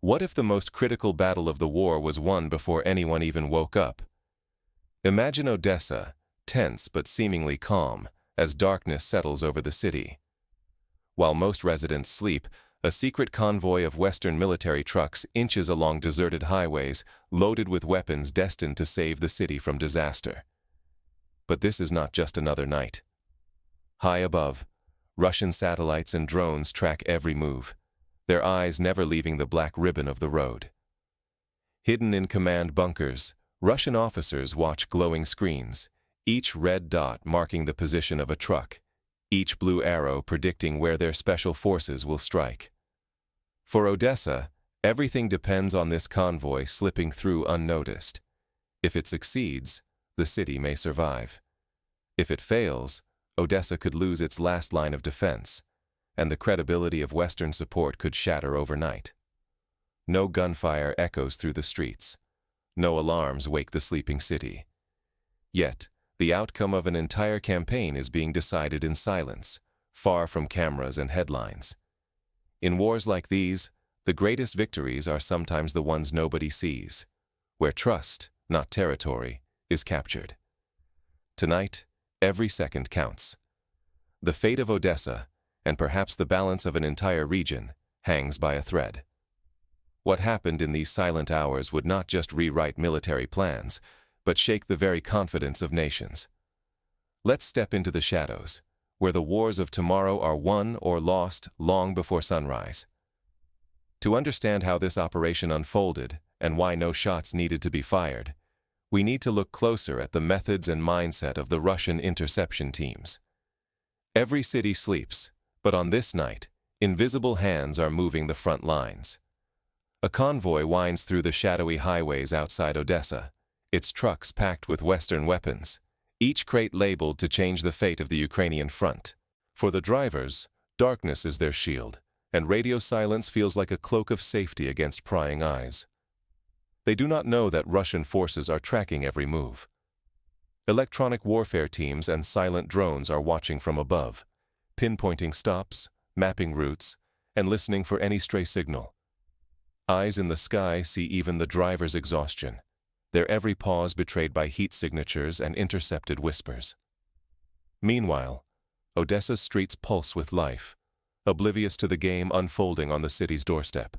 What if the most critical battle of the war was won before anyone even woke up? Imagine Odessa, tense but seemingly calm, as darkness settles over the city. While most residents sleep, a secret convoy of Western military trucks inches along deserted highways, loaded with weapons destined to save the city from disaster. But this is not just another night. High above, Russian satellites and drones track every move, their eyes never leaving the black ribbon of the road. Hidden in command bunkers, Russian officers watch glowing screens, each red dot marking the position of a truck, each blue arrow predicting where their special forces will strike. For Odessa, everything depends on this convoy slipping through unnoticed. If it succeeds, the city may survive. If it fails, Odessa could lose its last line of defense, and the credibility of Western support could shatter overnight. No gunfire echoes through the streets. No alarms wake the sleeping city. Yet, the outcome of an entire campaign is being decided in silence, far from cameras and headlines. In wars like these, the greatest victories are sometimes the ones nobody sees, where trust, not territory, is captured. Tonight, every second counts. The fate of Odessa, and perhaps the balance of an entire region, hangs by a thread. What happened in these silent hours would not just rewrite military plans, but shake the very confidence of nations. Let's step into the shadows, where the wars of tomorrow are won or lost long before sunrise. To understand how this operation unfolded and why no shots needed to be fired, we need to look closer at the methods and mindset of the Russian interception teams. Every city sleeps, but on this night, invisible hands are moving the front lines. A convoy winds through the shadowy highways outside Odessa, its trucks packed with Western weapons, each crate labeled to change the fate of the Ukrainian front. For the drivers, darkness is their shield, and radio silence feels like a cloak of safety against prying eyes. They do not know that Russian forces are tracking every move. Electronic warfare teams and silent drones are watching from above, pinpointing stops, mapping routes, and listening for any stray signal. Eyes in the sky see even the driver's exhaustion, their every pause betrayed by heat signatures and intercepted whispers. Meanwhile, Odessa's streets pulse with life, oblivious to the game unfolding on the city's doorstep.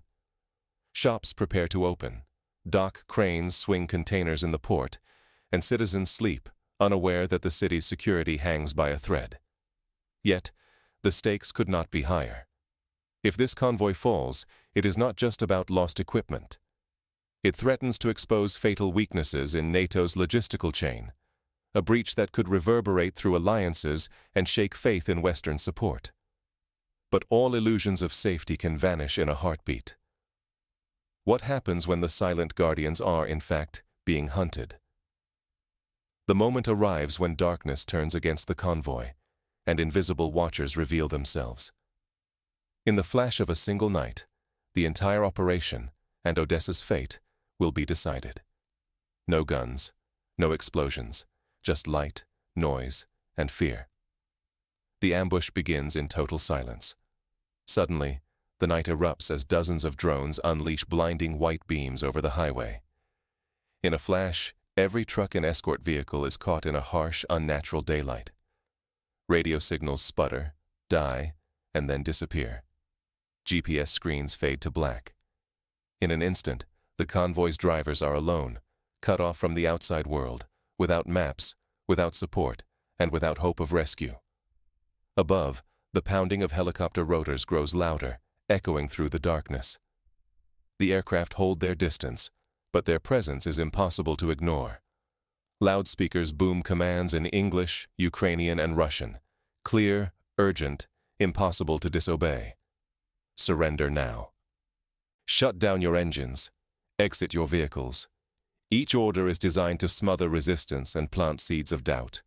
Shops prepare to open, dock cranes swing containers in the port, and citizens sleep, unaware that the city's security hangs by a thread. Yet, the stakes could not be higher. If this convoy falls, it is not just about lost equipment. It threatens to expose fatal weaknesses in NATO's logistical chain, a breach that could reverberate through alliances and shake faith in Western support. But all illusions of safety can vanish in a heartbeat. What happens when the silent guardians are, in fact, being hunted? The moment arrives when darkness turns against the convoy, and invisible watchers reveal themselves. In the flash of a single night, the entire operation, and Odessa's fate, will be decided. No guns, no explosions, just light, noise, and fear. The ambush begins in total silence. Suddenly, the night erupts as dozens of drones unleash blinding white beams over the highway. In a flash, every truck and escort vehicle is caught in a harsh, unnatural daylight. Radio signals sputter, die, and then disappear. GPS screens fade to black. In an instant, the convoy's drivers are alone, cut off from the outside world, without maps, without support, and without hope of rescue. Above, the pounding of helicopter rotors grows louder, echoing through the darkness. The aircraft hold their distance, but their presence is impossible to ignore. Loudspeakers boom commands in English, Ukrainian, and Russian, clear, urgent, impossible to disobey. Surrender now. Shut down your engines. Exit your vehicles. Each order is designed to smother resistance and plant seeds of doubt.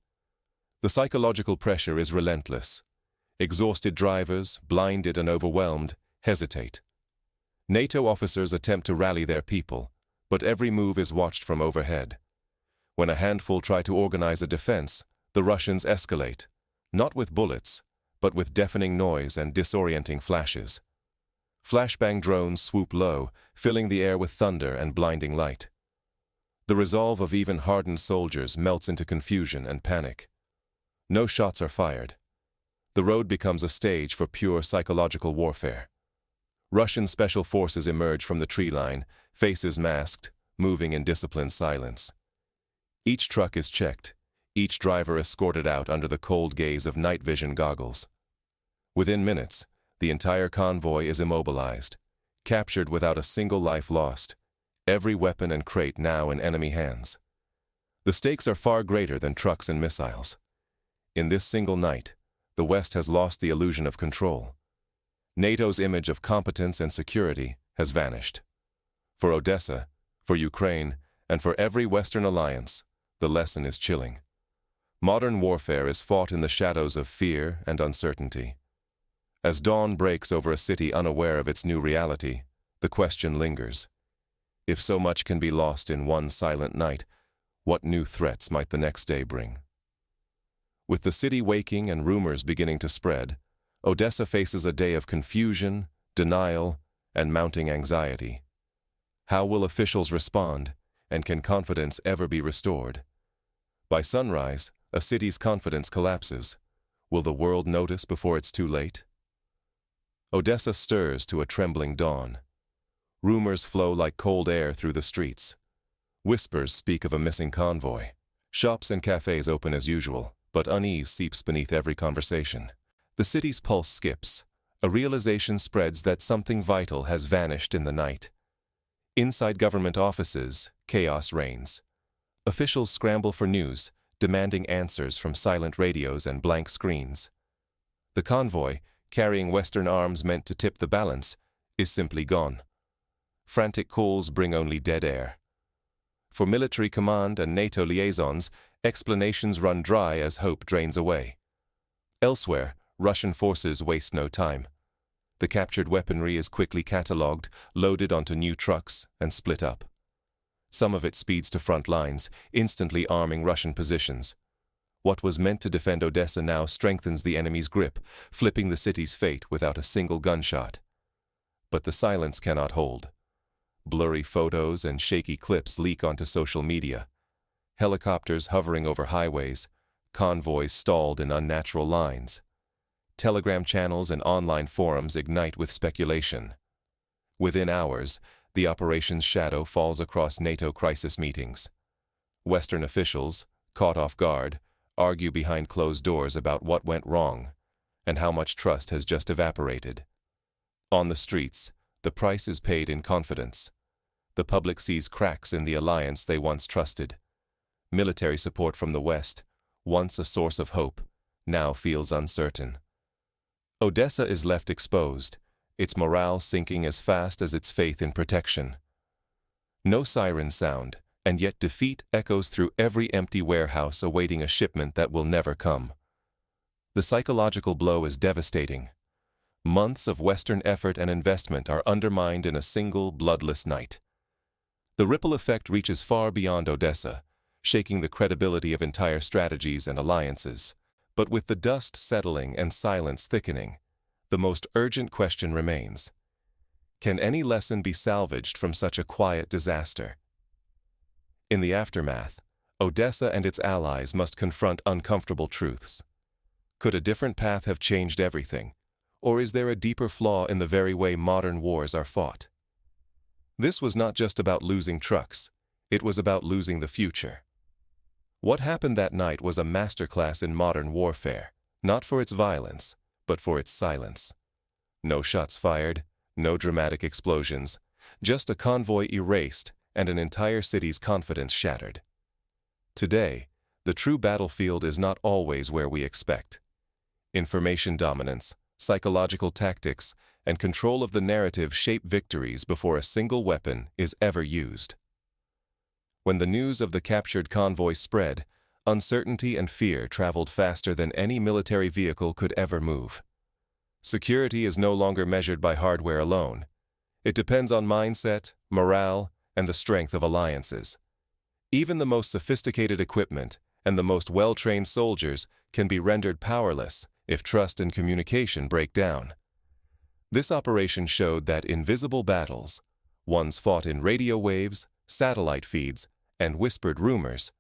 The psychological pressure is relentless. Exhausted drivers, blinded and overwhelmed, hesitate. NATO officers attempt to rally their people, but every move is watched from overhead. When a handful try to organize a defense, the Russians escalate, not with bullets, but with deafening noise and disorienting flashes. Flashbang drones swoop low, filling the air with thunder and blinding light. The resolve of even hardened soldiers melts into confusion and panic. No shots are fired. The road becomes a stage for pure psychological warfare. Russian special forces emerge from the tree line, faces masked, moving in disciplined silence. Each truck is checked, each driver escorted out under the cold gaze of night vision goggles. Within minutes, the entire convoy is immobilized, captured without a single life lost, every weapon and crate now in enemy hands. The stakes are far greater than trucks and missiles. In this single night, the West has lost the illusion of control. NATO's image of competence and security has vanished. For Odessa, for Ukraine, and for every Western alliance, the lesson is chilling. Modern warfare is fought in the shadows of fear and uncertainty. As dawn breaks over a city unaware of its new reality, the question lingers. If so much can be lost in one silent night, what new threats might the next day bring? With the city waking and rumors beginning to spread, Odessa faces a day of confusion, denial, and mounting anxiety. How will officials respond, and can confidence ever be restored? By sunrise, a city's confidence collapses. Will the world notice before it's too late? Odessa stirs to a trembling dawn. Rumors flow like cold air through the streets. Whispers speak of a missing convoy. Shops and cafes open as usual, but unease seeps beneath every conversation. The city's pulse skips. A realization spreads that something vital has vanished in the night. Inside government offices, chaos reigns. Officials scramble for news, demanding answers from silent radios and blank screens. The convoy, carrying Western arms meant to tip the balance, is simply gone. Frantic calls bring only dead air. For military command and NATO liaisons, explanations run dry as hope drains away. Elsewhere, Russian forces waste no time. The captured weaponry is quickly catalogued, loaded onto new trucks, and split up. Some of it speeds to front lines, instantly arming Russian positions. What was meant to defend Odessa now strengthens the enemy's grip, flipping the city's fate without a single gunshot. But the silence cannot hold. Blurry photos and shaky clips leak onto social media. Helicopters hovering over highways, convoys stalled in unnatural lines. Telegram channels and online forums ignite with speculation. Within hours, the operation's shadow falls across NATO crisis meetings. Western officials, caught off guard, argue behind closed doors about what went wrong and how much trust has just evaporated. On the streets, the price is paid in confidence. The public sees cracks in the alliance they once trusted. Military support from the West, once a source of hope, now feels uncertain. Odessa is left exposed, its morale sinking as fast as its faith in protection. No sirens sound, and yet defeat echoes through every empty warehouse awaiting a shipment that will never come. The psychological blow is devastating. Months of Western effort and investment are undermined in a single bloodless night. The ripple effect reaches far beyond Odessa, shaking the credibility of entire strategies and alliances. But with the dust settling and silence thickening, the most urgent question remains. Can any lesson be salvaged from such a quiet disaster? In the aftermath, Odessa and its allies must confront uncomfortable truths. Could a different path have changed everything? Or is there a deeper flaw in the very way modern wars are fought? This was not just about losing trucks, it was about losing the future. What happened that night was a masterclass in modern warfare, not for its violence, but for its silence. No shots fired, no dramatic explosions, just a convoy erased and an entire city's confidence shattered. Today, the true battlefield is not always where we expect. Information dominance, psychological tactics, and control of the narrative shape victories before a single weapon is ever used. When the news of the captured convoy spread, uncertainty and fear traveled faster than any military vehicle could ever move. Security is no longer measured by hardware alone. It depends on mindset, morale, and the strength of alliances. Even the most sophisticated equipment and the most well-trained soldiers can be rendered powerless if trust and communication break down. This operation showed that invisible battles, ones fought in radio waves, satellite feeds, and whispered rumors,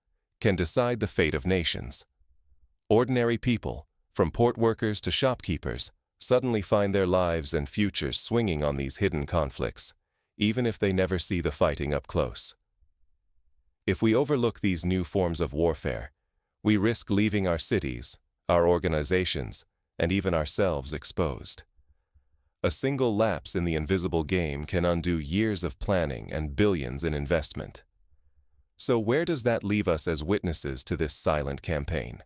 can decide the fate of nations. Ordinary people, from port workers to shopkeepers, suddenly find their lives and futures swinging on these hidden conflicts, even if they never see the fighting up close. If we overlook these new forms of warfare, we risk leaving our cities, our organizations, and even ourselves exposed. A single lapse in the invisible game can undo years of planning and billions in investment. So where does that leave us as witnesses to this silent campaign?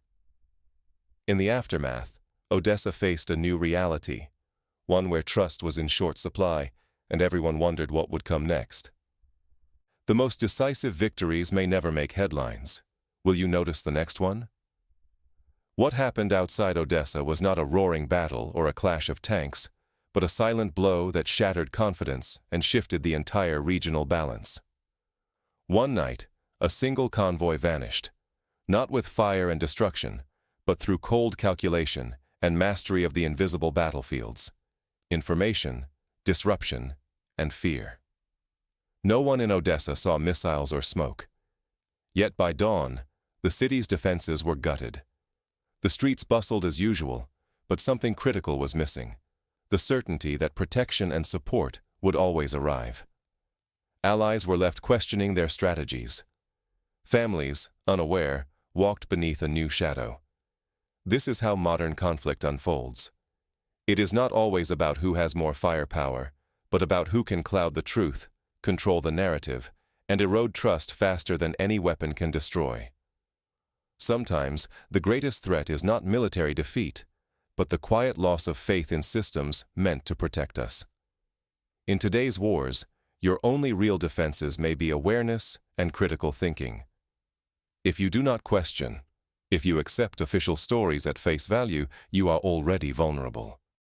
In the aftermath, Odessa faced a new reality, one where trust was in short supply, and everyone wondered what would come next. The most decisive victories may never make headlines. Will you notice the next one? What happened outside Odessa was not a roaring battle or a clash of tanks, but a silent blow that shattered confidence and shifted the entire regional balance. One night, a single convoy vanished, not with fire and destruction, but through cold calculation and mastery of the invisible battlefields, information, disruption, and fear. No one in Odessa saw missiles or smoke. Yet by dawn, the city's defenses were gutted. The streets bustled as usual, but something critical was missing: the certainty that protection and support would always arrive. Allies were left questioning their strategies. Families, unaware, walked beneath a new shadow. This is how modern conflict unfolds. It is not always about who has more firepower, but about who can cloud the truth, control the narrative, and erode trust faster than any weapon can destroy. Sometimes, the greatest threat is not military defeat, but the quiet loss of faith in systems meant to protect us. In today's wars, your only real defenses may be awareness and critical thinking. If you do not question, if you accept official stories at face value, you are already vulnerable.